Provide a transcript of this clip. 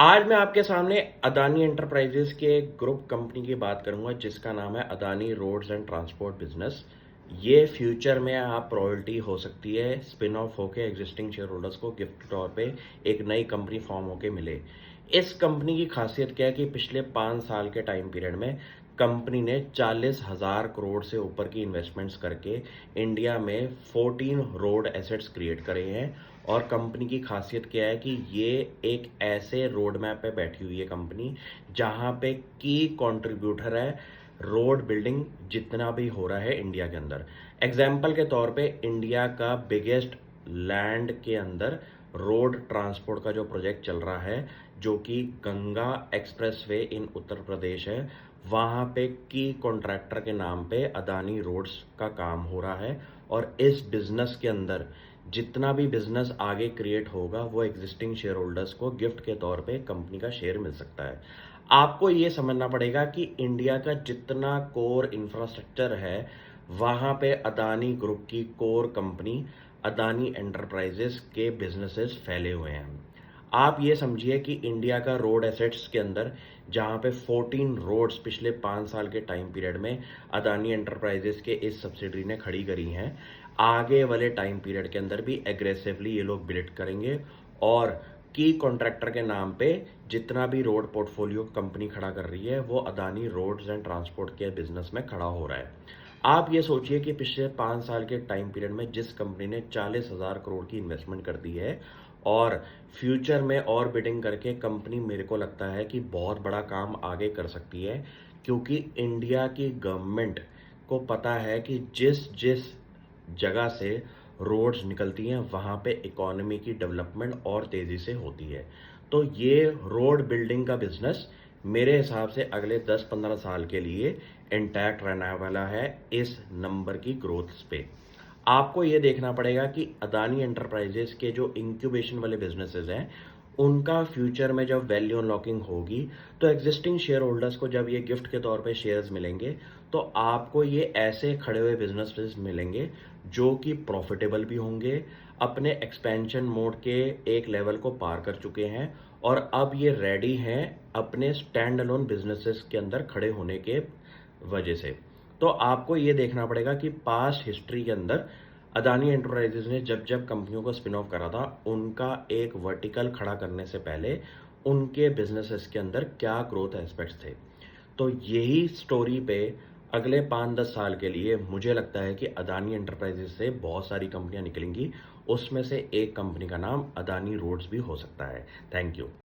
आज मैं आपके सामने अदानी एंटरप्राइजेस के एक ग्रुप कंपनी की बात करूंगा जिसका नाम है Adani roads and transport business. ये फ्यूचर में आप रॉयल्टी हो सकती है स्पिन ऑफ होके एग्जिस्टिंग शेयर होल्डर्स को गिफ्ट के तौर पे एक नई कंपनी फॉर्म होके मिले। इस कंपनी की खासियत क्या है कि पिछले 5 साल के टाइम पीरियड में कंपनी ने 40,000 करोड़ से ऊपर की इन्वेस्टमेंट्स करके इंडिया में 14 रोड एसेट्स क्रिएट करे हैं। और कंपनी की खासियत क्या है कि ये एक ऐसे रोड मैप पे बैठी हुई है कंपनी जहां पे की कंट्रीब्यूटर है रोड बिल्डिंग जितना भी हो रहा है इंडिया के अंदर। एग्जाम्पल के तौर पे इंडिया का बिगेस्ट लैंड के अंदर रोड ट्रांसपोर्ट का जो प्रोजेक्ट चल रहा है जो कि गंगा एक्सप्रेसवे इन उत्तर प्रदेश है, वहां पे की कॉन्ट्रैक्टर के नाम पे अदानी रोड्स का काम हो रहा है। और इस बिजनेस के अंदर जितना भी बिजनेस आगे क्रिएट होगा वो एग्जिस्टिंग शेयर होल्डर्स को गिफ्ट के तौर पे कंपनी का शेयर मिल सकता है। आपको ये समझना पड़ेगा कि इंडिया का जितना कोर इंफ्रास्ट्रक्चर है वहां पे अदानी ग्रुप की कोर कंपनी अदानी एंटरप्राइजेस के बिजनेसेस फैले हुए हैं। आप ये समझिए कि इंडिया का रोड एसेट्स के अंदर जहां पे 14 रोड्स पिछले 5 साल के टाइम पीरियड में अदानी एंटरप्राइजेस के इस सब्सिडरी ने खड़ी करी हैं, आगे वाले टाइम पीरियड के अंदर भी एग्रेसिवली ये लोग बिल्ड करेंगे। और की कॉन्ट्रैक्टर के नाम पे जितना भी रोड पोर्टफोलियो कंपनी खड़ा कर रही है वो अदानी रोड्स एंड ट्रांसपोर्ट के बिजनेस में खड़ा हो रहा है। आप ये सोचिए कि पिछले 5 साल के टाइम पीरियड में जिस कंपनी ने 40,000 करोड़ की इन्वेस्टमेंट कर दी है और फ्यूचर में और बिडिंग करके कंपनी मेरे को लगता है कि बहुत बड़ा काम आगे कर सकती है, क्योंकि इंडिया की गवर्नमेंट को पता है कि जिस जिस जगह से रोड्स निकलती हैं वहाँ पे इकोनॉमी की डेवलपमेंट और तेज़ी से होती है। तो ये रोड बिल्डिंग का बिजनेस मेरे हिसाब से अगले 10-15 साल के लिए इंटैक्ट रहने वाला है इस नंबर की ग्रोथ पे। आपको ये देखना पड़ेगा कि अदानी एंटरप्राइजेस के जो इंक्यूबेशन वाले बिजनेसेस हैं उनका फ्यूचर में जब वैल्यू अनलॉकिंग होगी तो एग्जिस्टिंग शेयर होल्डर्स को जब ये गिफ्ट के तौर पे शेयर्स मिलेंगे तो आपको ये ऐसे खड़े हुए बिजनेसेस मिलेंगे जो कि प्रॉफिटेबल भी होंगे, अपने एक्सपेंशन मोड के एक लेवल को पार कर चुके हैं और अब ये रेडी हैं अपने स्टैंड अलोन बिजनेसेस के अंदर खड़े होने के वजह से। तो आपको ये देखना पड़ेगा कि पास्ट हिस्ट्री के अंदर अदानी एंटरप्राइजेज ने जब जब कंपनियों को स्पिन ऑफ करा था उनका एक वर्टिकल खड़ा करने से पहले उनके बिजनेसेस के अंदर क्या ग्रोथ एस्पेक्ट्स थे। तो यही स्टोरी पे अगले 5-10 साल के लिए मुझे लगता है कि अदानी एंटरप्राइजेज से बहुत सारी कंपनियां निकलेंगी, उसमें से एक कंपनी का नाम अदानी रोड्स भी हो सकता है। Thank you.